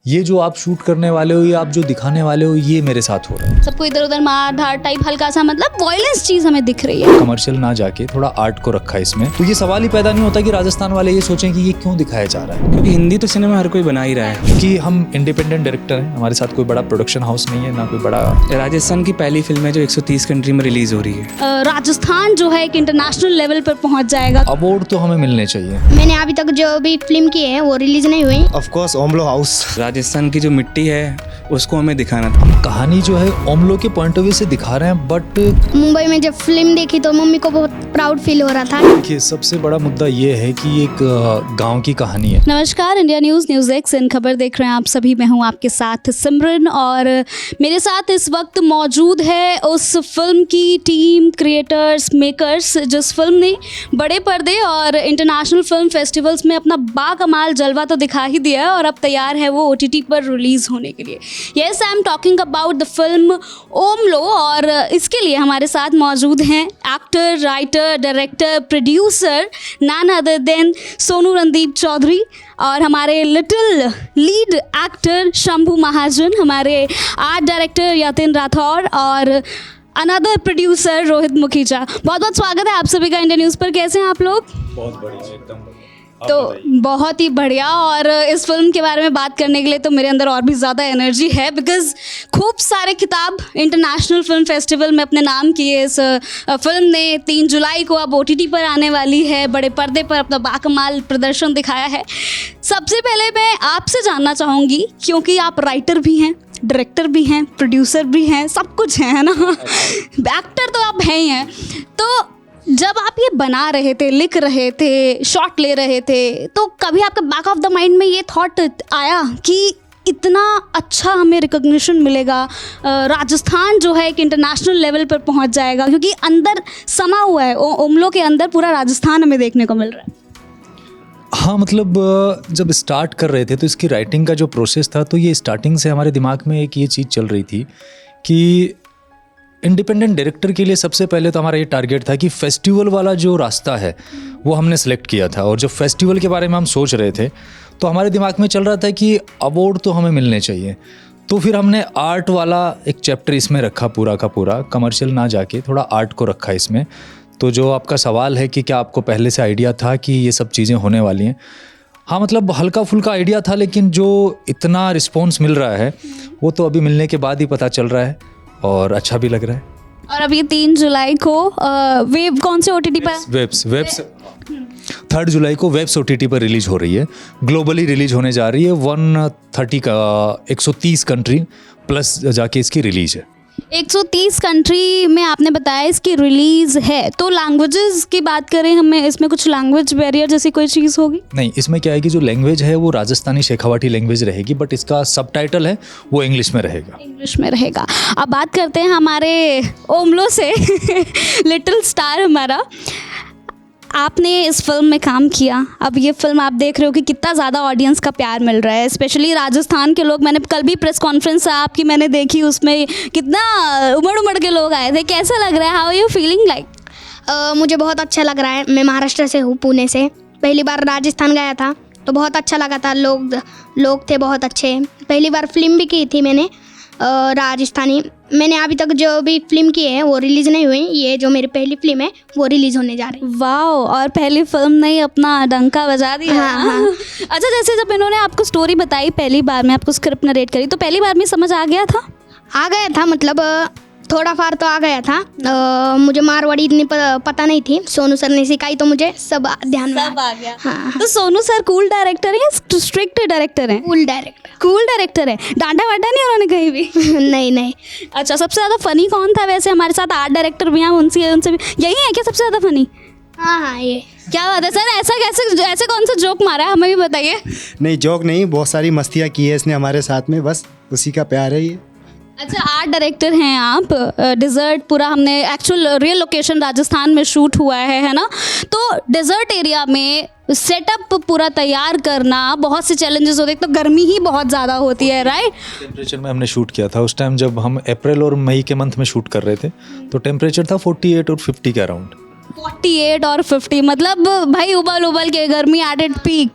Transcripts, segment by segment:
ये जो आप शूट करने वाले हो, ये आप जो दिखाने वाले हो, ये मेरे साथ हो रहा है। सबको इधर उधर मार धार टाइप हल्का सा मतलब वॉयलेंस चीज हमें दिख रही है। कमर्शियल ना जाके थोड़ा आर्ट को रखा है इसमें, तो ये सवाल ही पैदा नहीं होता कि राजस्थान वाले ये सोचें कि ये क्यों दिखाया जा रहा है। क्योंकि हिंदी तो सिनेमा हर कोई बना ही रहा है। क्योंकि हम इंडिपेंडेंट डायरेक्टर हैं, हमारे साथ कोई बड़ा प्रोडक्शन हाउस नहीं है, ना कोई बड़ा। राजस्थान की पहली फिल्म है जो 130 कंट्री में रिलीज हो रही है। राजस्थान जो है एक इंटरनेशनल लेवल पर पहुंच जाएगा। अवार्ड तो हमें मिलने चाहिए। मैंने अभी तक जो भी फिल्म की है वो रिलीज नहीं हुई। Of course Omlo house. Rajasthan की जो मिट्टी है उसको हमें दिखाना था। कहानी जो है ओमलो के पॉइंट ऑफ व्यू से दिखा रहे हैं, बट मुंबई में जब फिल्म देखी तो मम्मी को बहुत प्राउड फील हो रहा था। देखिए सबसे बड़ा मुद्दा ये है कि ये एक गांव की कहानी है। नमस्कार, इंडिया न्यूज़ एक्स इन खबर देख रहे हैं आप सभी। मैं हूं आपके साथ सिमरन और मेरे साथ इस वक्त मौजूद है उस फिल्म की टीम, क्रिएटर्स, मेकर्स जिस फिल्म ने बड़े पर्दे और इंटरनेशनल फिल्म फेस्टिवल्स में अपना बाकमाल जलवा तो दिखा ही दिया है और अब तैयार है वो OTT पर रिलीज़ होने के लिए। Yes, I am talking about the film Omlo और इसके लिए हमारे साथ मौजूद हैं actor, writer, director, producer none other than Sonu Randeep Chaudhary और हमारे little lead actor Shambhu Mahajan, हमारे आर्ट डायरेक्टर यतिन राठौर और अनदर प्रोड्यूसर रोहित मुखीजा। बहुत बहुत स्वागत है आप सभी का इंडिया न्यूज़ पर। कैसे हैं आप लोग? बहुत बढ़िया, एकदम तो बहुत ही बढ़िया। और इस फिल्म के बारे में बात करने के लिए तो मेरे अंदर और भी ज़्यादा एनर्जी है, बिकॉज़ खूब सारे किताब इंटरनेशनल फिल्म फेस्टिवल में अपने नाम किए। इस फिल्म ने 3 जुलाई को अब OTT पर आने वाली है, बड़े पर्दे पर अपना बाकमाल प्रदर्शन दिखाया है। सबसे पहले मैं आपसे जानना चाहूँगी, क्योंकि आप राइटर भी हैं, डायरेक्टर भी हैं, प्रोड्यूसर भी हैं, सब कुछ है ना, एक्टर तो आप हैं ही हैं, तो जब आप ये बना रहे थे, लिख रहे थे, शॉट ले रहे थे, तो कभी आपके बैक ऑफ द माइंड में ये थॉट आया कि इतना अच्छा हमें रिकॉग्निशन मिलेगा, राजस्थान जो है एक इंटरनेशनल लेवल पर पहुंच जाएगा, क्योंकि अंदर समा हुआ है ओमलो के अंदर पूरा राजस्थान हमें देखने को मिल रहा है। हाँ, मतलब जब स्टार्ट कर रहे थे तो इसकी राइटिंग का जो प्रोसेस था, तो ये स्टार्टिंग से हमारे दिमाग में एक ये चीज़ चल रही थी कि इंडिपेंडेंट डायरेक्टर के लिए सबसे पहले तो हमारा ये टारगेट था कि फेस्टिवल वाला जो रास्ता है वो हमने सेलेक्ट किया था। और जब फेस्टिवल के बारे में हम सोच रहे थे तो हमारे दिमाग में चल रहा था कि अवार्ड तो हमें मिलने चाहिए। तो फिर हमने आर्ट वाला एक चैप्टर इसमें रखा, पूरा का पूरा कमर्शियल ना जाके थोड़ा आर्ट को रखा इसमें। तो जो आपका सवाल है कि क्या आपको पहले से आइडिया था कि ये सब चीज़ें होने वाली हैं, हाँ, मतलब हल्का फुल्का आइडिया था, लेकिन जो इतना रिस्पॉन्स मिल रहा है वो तो अभी मिलने के बाद ही पता चल रहा है और अच्छा भी लग रहा है। और अब ये 3 जुलाई को वेब कौन से OTT पर? वेब्स 3 जुलाई को वेब्स OTT पर रिलीज हो रही है। ग्लोबली रिलीज होने जा रही है। 130 कंट्री प्लस जाके इसकी रिलीज है। 130 कंट्री में आपने बताया इसकी रिलीज है, तो लैंग्वेजेस की बात करें, हमें इसमें कुछ लैंग्वेज बैरियर जैसी कोई चीज़ होगी? नहीं, इसमें क्या है कि जो लैंग्वेज है वो राजस्थानी शेखावाटी लैंग्वेज रहेगी, बट इसका सबटाइटल है वो इंग्लिश में रहेगा। इंग्लिश में रहेगा। अब बात करते हैं हमारे ओमलो से लिटिल स्टार हमारा। आपने इस फिल्म में काम किया, अब ये फिल्म आप देख रहे हो कि कितना ज़्यादा ऑडियंस का प्यार मिल रहा है, स्पेशली राजस्थान के लोग। मैंने कल भी प्रेस कॉन्फ्रेंस आपकी मैंने देखी, उसमें कितना उमड़ के लोग आए थे। कैसा लग रहा है? How are you feeling like? मुझे बहुत अच्छा लग रहा है। मैं महाराष्ट्र से हूँ, पुणे से। पहली बार राजस्थान गया था तो बहुत अच्छा लगा था। लोग थे बहुत अच्छे। पहली बार फिल्म भी की थी मैंने राजस्थानी। मैंने अभी तक जो भी फिल्म की है वो रिलीज़ नहीं हुई। ये जो मेरी पहली फिल्म है वो रिलीज़ होने जा रही है। वाओ, और पहली फिल्म ने ही अपना डंका बजा दिया। हाँ। अच्छा, जैसे जब इन्होंने आपको स्टोरी बताई पहली बार में, आपको स्क्रिप्ट नरेट करी, तो पहली बार में समझ आ गया था? मतलब थोड़ा फार तो आ गया था। मुझे मारवाड़ी इतनी पता नहीं थी। सोनू सर ने सिखाई तो मुझे सब ध्यान में सब आ गया। हाँ। तो सोनू सर कूल डायरेक्टर है या स्ट्रिक्ट डायरेक्टर है? कूल डायरेक्टर है। डांटा वाटा नहीं उन्होंने कहीं भी? नहीं। अच्छा, सबसे ज़्यादा फनी कौन था? वैसे हमारे साथ आर्ट डायरेक्टर भी हैं, उनसे भी यही है क्या सबसे ज़्यादा फनी? हाँ, ये क्या बात है सर, ऐसे कौन सा जोक मारा है, हमें भी बताइए। नहीं, जोक नहीं, बहुत सारी मस्तियाँ की है इसने हमारे साथ में, बस उसी का प्यार है ये। अच्छा, आर्ट डायरेक्टर हैं आप। डिज़र्ट पूरा हमने एक्चुअल रियल लोकेशन राजस्थान में शूट हुआ है ना? तो डिज़र्ट एरिया में सेटअप पूरा तैयार करना बहुत से चैलेंजेस होते हैं। तो गर्मी ही बहुत ज़्यादा होती है, राइट? टेम्परेचर में हमने शूट किया था उस टाइम, जब हम अप्रैल और मई के मंथ में शूट कर रहे थे, तो टेम्परेचर था 48 और 50 के अराउंड। 48 और 50 मतलब भाई उबल के गर्मी एट इट पीक।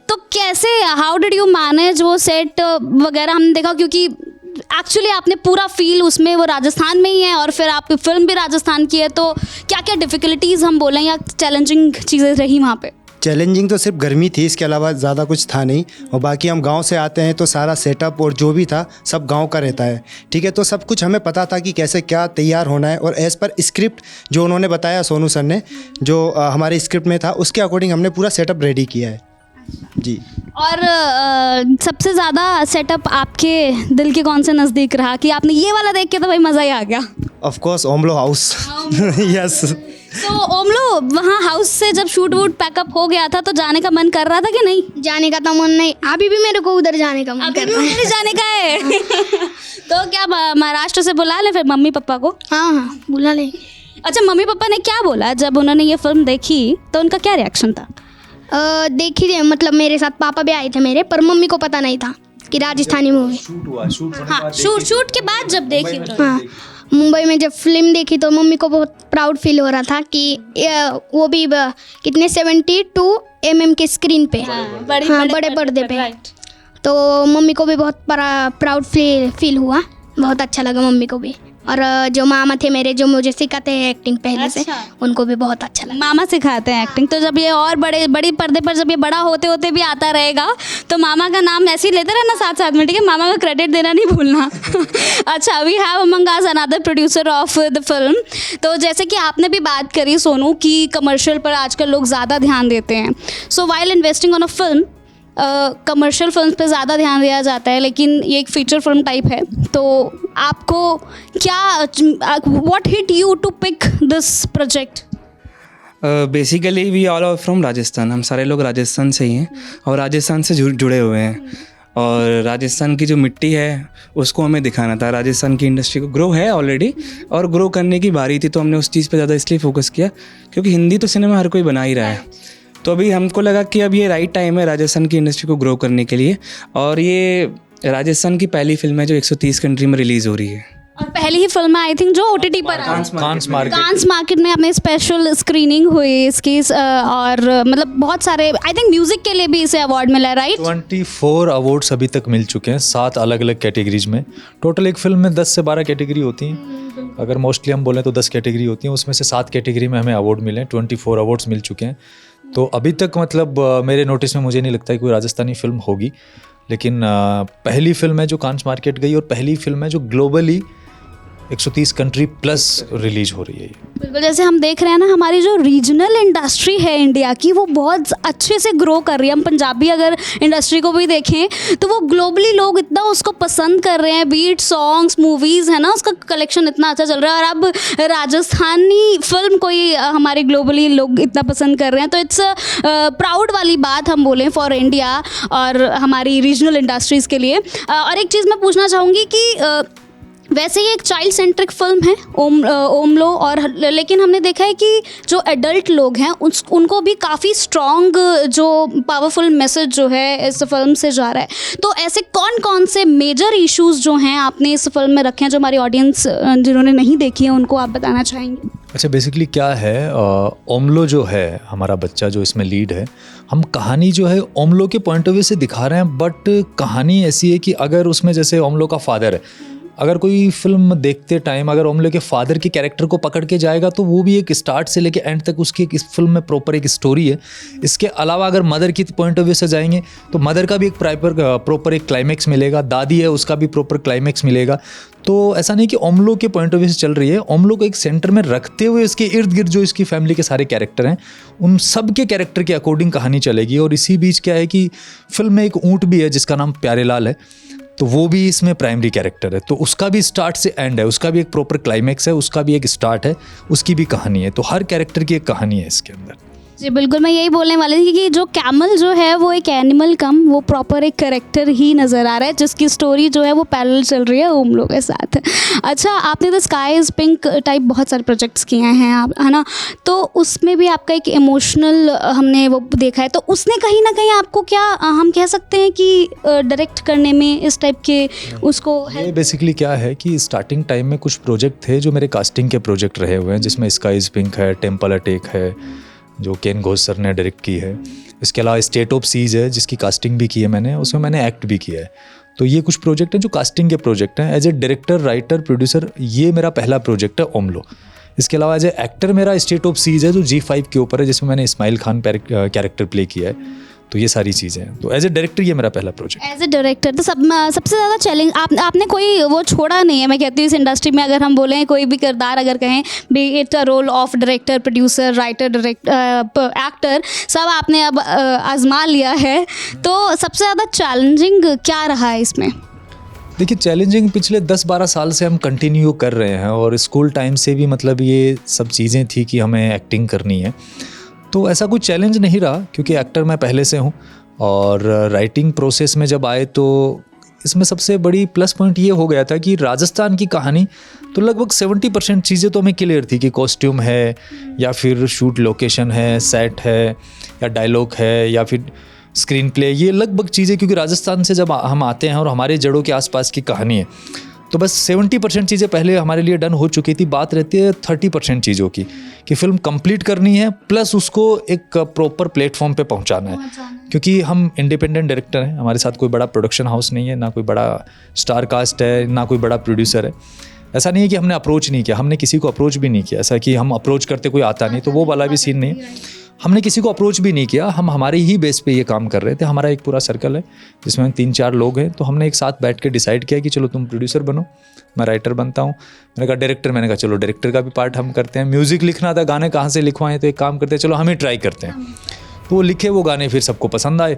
तो कैसे, हाउ डिड यू मैनेज वो सेट वगैरह? हमने देखा क्योंकि एक्चुअली आपने पूरा फील उसमें वो राजस्थान में ही है और फिर आपकी फिल्म भी राजस्थान की है, तो क्या क्या डिफ़िकल्टीज़ हम बोलें या चैलेंजिंग चीज़ें रही वहाँ पे? चैलेंजिंग तो सिर्फ गर्मी थी, इसके अलावा ज़्यादा कुछ था नहीं। और बाकी हम गांव से आते हैं तो सारा सेटअप और जो भी था सब गांव का रहता है, ठीक है। तो सब कुछ हमें पता था कि कैसे क्या तैयार होना है, और एज़ पर स्क्रिप्ट जो उन्होंने बताया सोनू सर ने, जो हमारे स्क्रिप्ट में था उसके अकॉर्डिंग हमने पूरा सेटअप रेडी किया है जी। और सबसे ज़्यादा सेटअप आपके दिल के कौन से नज़दीक रहा कि आपने ये वाला देख के तो भाई मज़ा ही आ गया? Of course Omlo house yes. तो ओमलो, वहाँ हाउस से जब शूट वूट पैकअप हो गया था तो जाने का मन कर रहा था कि नहीं? जाने का तो मन नहीं, अभी भी मेरे को उधर जाने का मन अभी कर भी रहा है। मुझे जाने का है। तो क्या महाराष्ट्र से बुला ले फिर मम्मी पापा को? हाँ हाँ बुला ले। अच्छा, मम्मी पापा ने क्या बोला जब उन्होंने ये फिल्म देखी, तो उनका क्या रिएक्शन था? देखी थी, मतलब मेरे साथ पापा भी आए थे मेरे, पर मम्मी को पता नहीं था कि राजस्थानी मूवी। हाँ, शूट के बाद जब देखी तो हाँ, मुंबई में जब फिल्म देखी तो मम्मी को बहुत प्राउड फील हो रहा था कि वो भी कितने 72 mm के स्क्रीन पे, हाँ, बड़े पर्दे पे। तो मम्मी को भी बहुत प्राउड फील हुआ, बहुत अच्छा लगा मम्मी को भी। और जो मामा थे मेरे, जो मुझे सिखाते हैं एक्टिंग पहले से, उनको भी बहुत अच्छा लगा। मामा सिखाते हैं एक्टिंग, तो जब ये और बड़ी पर्दे पर जब ये बड़ा होते होते भी आता रहेगा तो मामा का नाम ऐसे ही लेते रहना साथ साथ में, ठीक है? मामा का क्रेडिट देना नहीं भूलना। अच्छा, we have among us another producer of the film. तो जैसे कि आपने भी बात करी सोनू कि कमर्शियल पर आजकल लोग ज़्यादा ध्यान देते हैं। सो while investing on a film, commercial film पे ज़्यादा ध्यान दिया जाता है, लेकिन ये एक फीचर फिल्म टाइप है। तो आपको क्या, what hit you to pick this project? Basically we all are from Rajasthan, हम सारे लोग राजस्थान से ही हैं और राजस्थान से जुड़े हुए हैं। और राजस्थान की जो मिट्टी है उसको हमें दिखाना था। राजस्थान की इंडस्ट्री को ग्रो है ऑलरेडी और ग्रो करने की बारी थी, तो हमने उस चीज़ पे ज़्यादा इसलिए फोकस किया क्योंकि हिंदी तो सिनेमा हर कोई बना ही रहा है। तो अभी हमको लगा कि अब ये राइट टाइम है राजस्थान की इंडस्ट्री को ग्रो करने के लिए। और ये राजस्थान की पहली फिल्म है जो 130 कंट्री में रिलीज़ हो रही है। और पहली ही फिल्म है आई थिंक जो OTT पर कांस मार्केट में अपने स्पेशल स्क्रीनिंग हुई इसकी, और मतलब बहुत सारे, आई थिंक म्यूजिक के लिए भी इसे अवार्ड मिला है, राइट? 24 अवार्ड्स अभी तक मिल चुके हैं 7 अलग अलग कैटेगरीज में। टोटल एक फिल्म में 10 से 12 कैटेगरी होती हैं। अगर मोस्टली हम बोलें तो 10 कैटेगरी होती हैं, उसमें से 7 कैटेगरी में हमें अवार्ड मिले हैं। 24 अवार्ड्स मिल चुके हैं। तो अभी तक मतलब मेरे नोटिस में मुझे नहीं लगता है कोई राजस्थानी फिल्म होगी, लेकिन पहली फिल्म है जो कांस मार्केट गई और पहली फिल्म है जो ग्लोबली 130 कंट्री प्लस रिलीज हो रही है। बिल्कुल, जैसे हम देख रहे हैं ना, हमारी जो रीजनल इंडस्ट्री है इंडिया की वो बहुत अच्छे से ग्रो कर रही है। हम पंजाबी अगर इंडस्ट्री को भी देखें तो वो ग्लोबली लोग इतना उसको पसंद कर रहे हैं, बीट सॉन्ग्स, मूवीज़ है ना, उसका कलेक्शन इतना अच्छा चल रहा है। और अब राजस्थानी फिल्म कोई हमारे ग्लोबली लोग इतना पसंद कर रहे हैं, तो इट्स प्राउड वाली बात हम बोलें फॉर इंडिया और हमारी रीजनल इंडस्ट्रीज़ के लिए। और एक चीज़ मैं पूछना चाहूँगी कि वैसे ये एक चाइल्ड सेंट्रिक फिल्म है ओमलो, और लेकिन हमने देखा है कि जो एडल्ट लोग हैं उनको भी काफ़ी स्ट्रॉन्ग जो पावरफुल मैसेज जो है इस फिल्म से जा रहा है। तो ऐसे कौन कौन से मेजर इश्यूज जो हैं आपने इस फिल्म में रखे हैं जो हमारी ऑडियंस जिन्होंने नहीं देखी है उनको आप बताना चाहेंगे? अच्छा, बेसिकली क्या है, ओमलो जो है हमारा बच्चा जो इसमें लीड है, हम कहानी जो है ओमलो के पॉइंट ऑफ व्यू से दिखा रहे हैं। बट कहानी ऐसी है कि अगर उसमें जैसे ओमलो का फादर है, अगर कोई फिल्म देखते टाइम अगर ओमलो के फादर के कैरेक्टर को पकड़ के जाएगा तो वो भी एक स्टार्ट से लेके एंड तक उसकी इस फिल्म में प्रॉपर एक स्टोरी है। इसके अलावा अगर मदर की पॉइंट ऑफ व्यू से जाएंगे तो मदर का भी एक प्रॉपर एक क्लाइमैक्स मिलेगा, दादी है उसका भी प्रॉपर क्लाइमैक्स मिलेगा। तो ऐसा नहीं कि ओमलो के पॉइंट ऑफ व्यू से चल रही है, ओमलो को एक सेंटर में रखते हुए इसके इर्द गिर्द जो इसकी फैमिली के सारे कैरेक्टर हैं उन सब के कैरेक्टर के अकॉर्डिंग कहानी चलेगी। और इसी बीच क्या है कि फिल्म में एक ऊँट भी है जिसका नाम प्यारेलाल है, तो वो भी इसमें प्राइमरी कैरेक्टर है। तो उसका भी स्टार्ट से एंड है, उसका भी एक प्रॉपर क्लाइमैक्स है, उसका भी एक स्टार्ट है, उसकी भी कहानी है। तो हर कैरेक्टर की एक कहानी है इसके अंदर। जी बिल्कुल, मैं यही बोलने वाली थी कि जो कैमल जो है वो एक एनिमल कम, वो प्रॉपर एक कैरेक्टर ही नज़र आ रहा है जिसकी स्टोरी जो है वो पैरेलल चल रही है ओमलो के साथ। अच्छा, आपने the sky is pink type बहुत सारे प्रोजेक्ट्स किए हैं आप, है ना? तो उसमें भी आपका एक इमोशनल हमने वो देखा है, तो उसने कहीं ना कहीं आपको क्या हम कह सकते हैं कि डायरेक्ट करने में इस टाइप के उसको ये बेसिकली क्या है कि स्टार्टिंग टाइम में कुछ प्रोजेक्ट थे जो मेरे कास्टिंग के प्रोजेक्ट रहे हुए हैं, जिसमें स्काई इज़ पिंक है, टेम्पल अटैक है, जो केन घोष सर ने डायरेक्ट की है। इसके अलावा स्टेट ऑफ सीज है जिसकी कास्टिंग भी की है मैंने, उसमें मैंने एक्ट भी किया है। तो ये कुछ प्रोजेक्ट हैं जो कास्टिंग के प्रोजेक्ट हैं। As a director, writer, producer ये मेरा पहला प्रोजेक्ट है ओमलो। इसके अलावा एज ए एक्टर मेरा स्टेट ऑफ सीज है जो G5 के ऊपर है, जिसमें मैंने इस्माइल खान कैरेक्टर प्ले किया है। तो ये सारी चीज़ें हैं। तो एज ए डायरेक्टर ये मेरा पहला प्रोजेक्ट। एज ए डायरेक्टर तो सबसे ज़्यादा चैलेंज आपने कोई वो छोड़ा नहीं है। मैं कहती हूँ इस इंडस्ट्री में अगर हम बोलें कोई भी किरदार अगर कहें, be it a role of director, producer, writer, actor, सब आपने अब आजमा लिया है। तो सबसे ज़्यादा चैलेंजिंग क्या रहा है इसमें? देखिए, चैलेंजिंग पिछले 10-12 साल से हम कंटिन्यू कर रहे हैं, और स्कूल टाइम से भी मतलब ये सब चीज़ें थी कि हमें एक्टिंग करनी है। तो ऐसा कोई चैलेंज नहीं रहा, क्योंकि एक्टर मैं पहले से हूँ। और राइटिंग प्रोसेस में जब आए तो इसमें सबसे बड़ी प्लस पॉइंट ये हो गया था कि राजस्थान की कहानी तो लगभग 70% चीज़ें तो हमें क्लियर थी कि कॉस्ट्यूम है, या फिर शूट लोकेशन है, सेट है, या डायलॉग है, या फिर स्क्रीन प्ले, ये लगभग चीज़ें, क्योंकि राजस्थान से जब हम आते हैं और हमारे जड़ों के आसपास की कहानी है, तो बस 70% चीज़ें पहले हमारे लिए डन हो चुकी थी। बात रहती है 30% चीज़ों की, कि फिल्म कंप्लीट करनी है प्लस उसको एक प्रॉपर प्लेटफॉर्म पे पहुंचाना है। क्योंकि हम इंडिपेंडेंट डायरेक्टर हैं, हमारे साथ कोई बड़ा प्रोडक्शन हाउस नहीं है, ना कोई बड़ा स्टार कास्ट है, ना कोई बड़ा प्रोड्यूसर है। ऐसा नहीं है कि हमने अप्रोच नहीं किया, हमने किसी को अप्रोच भी नहीं किया। ऐसा कि हम अप्रोच करते कोई आता नहीं, तो वो वाला भी सीन नहीं है। हमने किसी को अप्रोच भी नहीं किया, हम हमारे ही बेस पे ये काम कर रहे थे। हमारा एक पूरा सर्कल है जिसमें 3-4 लोग हैं, तो हमने एक साथ बैठ के डिसाइड किया कि चलो तुम प्रोड्यूसर बनो, मैं राइटर बनता हूँ। मैंने कहा डायरेक्टर, मैंने कहा चलो डायरेक्टर का भी पार्ट हम करते हैं। म्यूज़िक लिखना था, गाने कहाँ से लिखवाएं, तो एक काम करते हैं चलो हम ही ट्राई करते हैं। तो वो लिखे वो गाने, फिर सबको पसंद आए,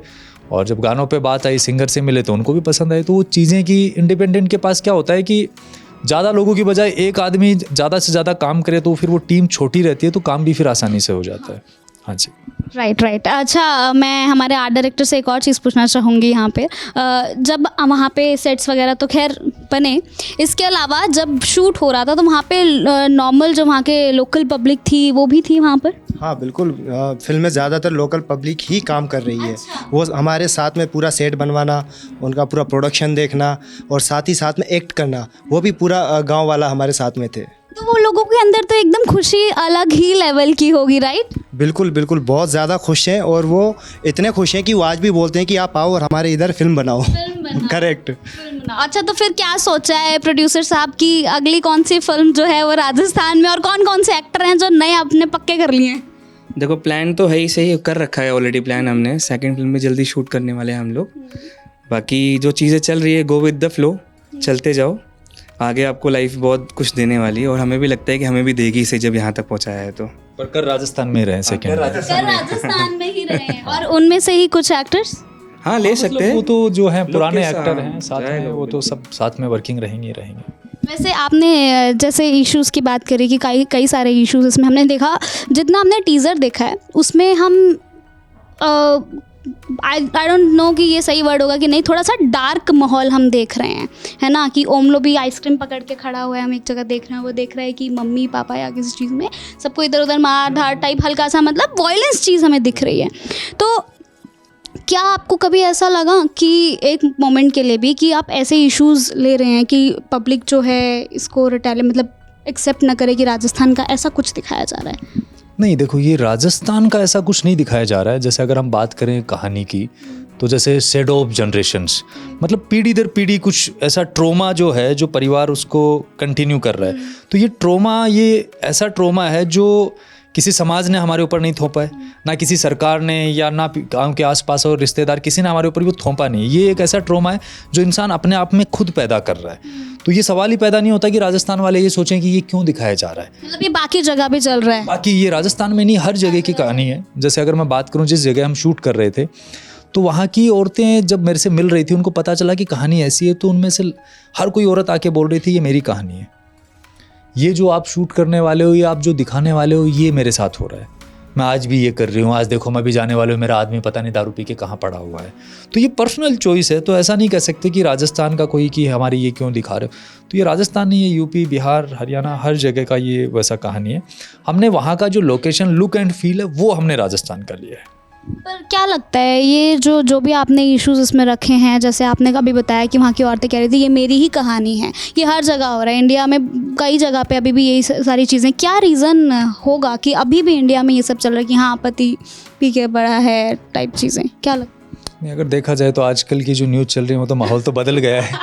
और जब गानों पे बात आई, सिंगर से मिले तो उनको भी पसंद आए। तो वो चीज़ें कि इंडिपेंडेंट के पास क्या होता है कि ज़्यादा लोगों की बजाय एक आदमी ज़्यादा से ज़्यादा काम करे, तो फिर वो टीम छोटी रहती है, तो काम भी फिर आसानी से हो जाता है। हाँ जी, राइट। अच्छा, मैं हमारे आर्ट डायरेक्टर से एक और चीज़ पूछना चाहूँगी यहाँ पे। जब वहाँ पे सेट्स वगैरह तो खैर बने, इसके अलावा जब शूट हो रहा था तो वहाँ पे नॉर्मल जो वहाँ के लोकल पब्लिक थी वो भी थी वहाँ पर? हाँ बिल्कुल, फिल्म में ज़्यादातर लोकल पब्लिक ही काम कर रही है। वो हमारे साथ में पूरा सेट बनवाना, उनका पूरा प्रोडक्शन देखना, और साथ ही साथ में एक्ट करना, वो भी पूरा गांव वाला हमारे साथ में थे। तो वो लोगों के अंदर तो एकदम खुशी अलग ही लेवल की होगी, राइट? बिल्कुल बिल्कुल, बहुत ज़्यादा खुश हैं, और वो इतने खुश हैं कि वो आज भी बोलते हैं कि आप आओ और हमारे इधर फिल्म बनाओ। करेक्ट। अच्छा, तो फिर क्या सोचा है प्रोड्यूसर साहब की अगली कौन सी फिल्म जो है वो राजस्थान में, और कौन कौन से एक्टर हैं जो नए आपने पक्के कर लिए हैं? देखो, प्लान तो है ही, सही कर रखा है ऑलरेडी प्लान हमने। सेकंड फिल्म में जल्दी शूट करने वाले हैं हम लोग। बाकी जो चीज़ें चल रही है, गो विद द फ्लो, चलते जाओ, आगे आपको लाइफ बहुत कुछ देने वाली है, और हमें भी लगता है कि हमें भी देगी इसे जब यहाँ तक पहुँचाया है। तो पर कर राजस्थान में रहे सेकंड, राजस्थान में ही रहे हैं। और उनमें से ही कुछ एक्टर्स हाँ ले सकते हैं, वो तो जो है पुराने लोग के एक्टर साथ हैं साथ जाए में, लोग वो तो सब साथ में वर्किंग रहेंगे। वैसे आपने जैसे इश्यूज़ की बात करी कि कई सारे इश्यूज़ इसमें हमने देखा, जितना हमने टीज़र देखा है उसमें हम आई डोंट नो कि ये सही वर्ड होगा कि नहीं, थोड़ा सा डार्क माहौल हम देख रहे हैं, है ना? कि ओमलो भी आइसक्रीम पकड़ के खड़ा हुआ है, हम एक जगह देख रहे हैं, वो देख रहे हैं कि मम्मी पापा या किसी चीज़ में सबको इधर उधर मार धार टाइप, हल्का सा मतलब वॉयलेंस चीज़ हमें दिख रही है। तो क्या आपको कभी ऐसा लगा कि एक मोमेंट के लिए भी कि आप ऐसे इश्यूज़ ले रहे हैं कि पब्लिक जो है इसको रिटेल मतलब एक्सेप्ट ना करे, कि राजस्थान का ऐसा कुछ दिखाया जा रहा है? नहीं, देखो, ये राजस्थान का ऐसा कुछ नहीं दिखाया जा रहा है। जैसे अगर हम बात करें कहानी की, तो जैसे शेडो ऑफ जनरेशंस, मतलब पीढ़ी दर पीढ़ी कुछ ऐसा ट्रोमा जो है, जो परिवार उसको कंटिन्यू कर रहा है। तो ये ट्रोमा, ये ऐसा ट्रोमा है जो किसी समाज ने हमारे ऊपर नहीं थोपा है, ना किसी सरकार ने, या ना गांव के आसपास और रिश्तेदार, किसी ने हमारे ऊपर वो थोपा नहीं। ये एक ऐसा ट्रोमा है जो इंसान अपने आप में खुद पैदा कर रहा है। तो ये सवाल ही पैदा नहीं होता कि राजस्थान वाले ये सोचें कि ये क्यों दिखाया जा रहा है। मतलब ये बाकी जगह भी चल रहा है? बाकी ये राजस्थान में नहीं, हर जगह की कहानी है। जैसे अगर मैं बात करूँ, जिस जगह हम शूट कर रहे थे, तो वहाँ की औरतें जब मेरे से मिल रही थी, उनको पता चला कि कहानी ऐसी है, तो उनमें से हर कोई औरत आके बोल रही थी ये मेरी कहानी है, ये जो आप शूट करने वाले हो, या आप जो दिखाने वाले हो, ये मेरे साथ हो रहा है, मैं आज भी ये कर रही हूँ, आज देखो मैं भी जाने वाले हूँ, मेरा आदमी पता नहीं दारू पी के कहाँ पड़ा हुआ है। तो ये पर्सनल चॉइस है, तो ऐसा नहीं कह सकते कि राजस्थान का कोई कि हमारी ये क्यों दिखा रहे हो। तो ये राजस्थान नहीं है, यूपी, बिहार, हरियाणा, हर जगह का ये वैसा कहानी है। हमने वहाँ का जो लोकेशन, लुक एंड फील है, वो हमने राजस्थान का लिया है। पर क्या लगता है ये जो भी आपने इश्यूज इसमें रखे हैं, जैसे आपने कभी बताया कि वहाँ की औरतें कह रही थी ये मेरी ही कहानी है, ये हर जगह हो रहा है, इंडिया में कई जगह पे अभी भी यही सारी चीज़ें, क्या रीज़न होगा कि अभी भी इंडिया में ये सब चल रहा है कि हाँ पति पी के बड़ा है टाइप चीज़ें, क्या लगता नहीं, अगर देखा जाए तो आजकल की जो न्यूज़ चल रही है वो तो माहौल तो बदल गया है।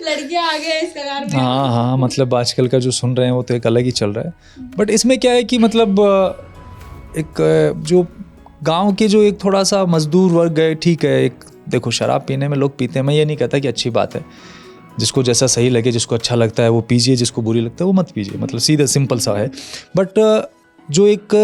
लड़कियाँ आ गए इस कगार में? हाँ, मतलब आजकल का जो सुन रहे हैं वो तो एक अलग ही चल रहा है। बट इसमें क्या है कि मतलब एक जो गांव के जो एक थोड़ा सा मजदूर वर्ग है, ठीक है, एक देखो शराब पीने में लोग पीते हैं, मैं ये नहीं कहता कि अच्छी बात है, जिसको जैसा सही लगे, जिसको अच्छा लगता है वो पीजिए, जिसको बुरी लगता है वो मत पीजिए, मतलब सीधा सिंपल सा है। बट जो एक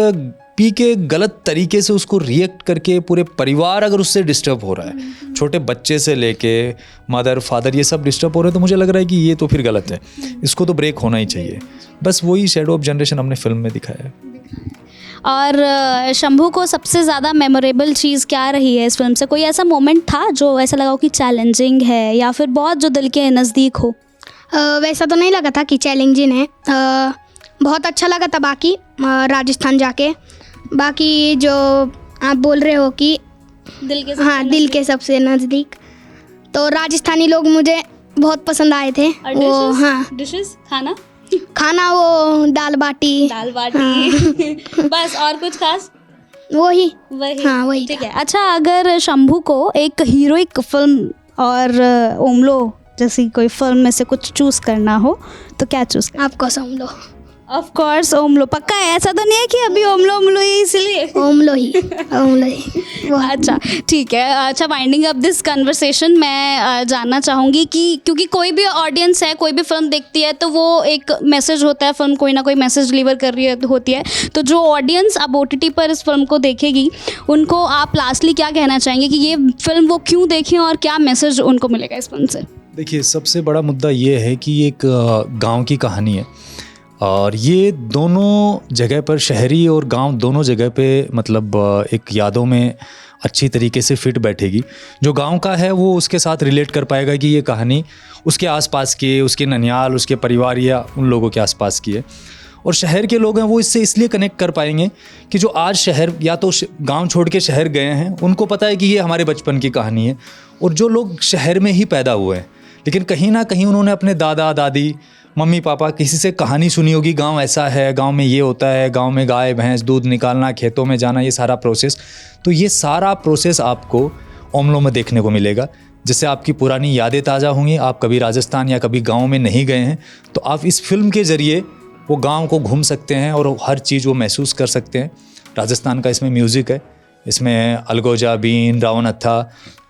पी के गलत तरीके से उसको रिएक्ट करके पूरे परिवार अगर उससे डिस्टर्ब हो रहा है, छोटे बच्चे से लेके मदर फादर ये सब डिस्टर्ब हो रहे हैं, तो मुझे लग रहा है कि ये तो फिर गलत है, इसको तो ब्रेक होना ही चाहिए। बस वही शैडो ऑफ जनरेशन हमने फिल्म में दिखाया है। और शंभू को सबसे ज़्यादा मेमोरेबल चीज़ क्या रही है इस फिल्म से? कोई ऐसा मोमेंट था जो ऐसा लगा हो कि चैलेंजिंग है या फिर बहुत जो दिल के नज़दीक हो? वैसा तो नहीं लगा था कि चैलेंजिंग है, बहुत अच्छा लगा था बाकी राजस्थान जाके। बाकी जो आप बोल रहे हो कि दिल के हाँ दिल के सबसे नज़दीक, तो राजस्थानी लोग मुझे बहुत पसंद आए थे। वो हाँ डिशेस खाना वो दाल बाटी बस, और कुछ खास? वही हाँ वही ठीक है। अच्छा, अगर शंभू को एक हीरोइक फिल्म और ओमलो जैसी कोई फिल्म में से कुछ चूज करना हो तो क्या चूज? आपको समझ लो। ऑफ कोर्स ओमलो, पक्का है? ऐसा तो नहीं है कि अभी ओमलो ही इसलिए? ओमलो ही अच्छा ठीक है। अच्छा, वाइंडिंग अप दिस कन्वर्सेशन मैं जानना चाहूँगी कि क्योंकि कोई भी ऑडियंस है, कोई भी फिल्म देखती है तो वो एक मैसेज होता है, फिल्म कोई ना कोई मैसेज डिलीवर कर रही होती है, तो जो ऑडियंस अब OTT पर इस फिल्म को देखेगी उनको आप लास्टली क्या कहना चाहेंगे कि ये फिल्म वो क्यों देखें और क्या मैसेज उनको मिलेगा इस फिल्म से? देखिए, सबसे बड़ा मुद्दा ये है कि ये एक गांव की कहानी है और ये दोनों जगह पर, शहरी और गांव दोनों जगह पे मतलब एक यादों में अच्छी तरीके से फिट बैठेगी। जो गांव का है वो उसके साथ रिलेट कर पाएगा कि ये कहानी उसके आसपास की है, उसके ननिहाल, उसके परिवार या उन लोगों के आसपास की है। और शहर के लोग हैं वो इससे इसलिए कनेक्ट कर पाएंगे कि जो आज शहर या तो गांव छोड़ के शहर गए हैं उनको पता है कि ये हमारे बचपन की कहानी है। और जो लोग शहर में ही पैदा हुए हैं लेकिन कहीं ना कहीं उन्होंने अपने दादा दादी मम्मी पापा किसी से कहानी सुनी होगी, गांव ऐसा है, गांव में ये होता है, गांव में गाय भैंस दूध निकालना, खेतों में जाना, ये सारा प्रोसेस, तो ये सारा प्रोसेस आपको ओमलो में देखने को मिलेगा, जिससे आपकी पुरानी यादें ताज़ा होंगी। आप कभी राजस्थान या कभी गांव में नहीं गए हैं तो आप इस फिल्म के ज़रिए वो गांव को घूम सकते हैं और हर चीज़ वो महसूस कर सकते हैं। राजस्थान का इसमें म्यूज़िक है, इसमें अलगोजा बीन, रावण हत्था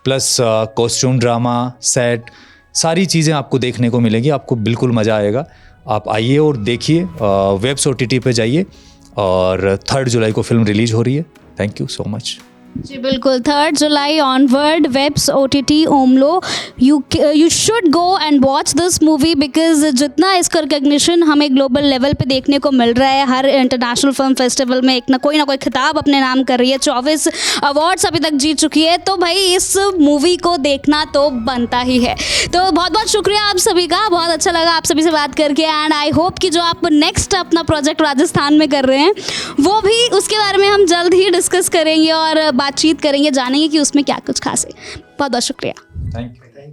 प्लस कॉस्ट्यूम ड्रामा सेट, सारी चीज़ें आपको देखने को मिलेगी। आपको बिल्कुल मज़ा आएगा। आप आइए और देखिए, वेब्स OTT पे जाइए और 3 जुलाई को फिल्म रिलीज़ हो रही है। Thank you so much. जी बिल्कुल, 3 जुलाई onward webs OTT Omlo, you should go and watch this movie because जितना इसका रिकग्निशन हमें ग्लोबल लेवल पे देखने को मिल रहा है, हर इंटरनेशनल फिल्म फेस्टिवल में एक ना कोई खिताब अपने नाम कर रही है, 24 अवार्ड्स अभी तक जीत चुकी है, तो भाई इस मूवी को देखना तो बनता ही है। तो बहुत बहुत शुक्रिया आप सभी का, बहुत अच्छा लगा आप सभी से बात करके एंड आई होप कि जो आप नेक्स्ट अपना प्रोजेक्ट राजस्थान में कर रहे हैं वो भी, उसके बारे में हम जल्द ही डिस्कस करेंगे और बातचीत करेंगे, जानेंगे कि उसमें क्या कुछ खास है। बहुत बहुत शुक्रिया। Thank you.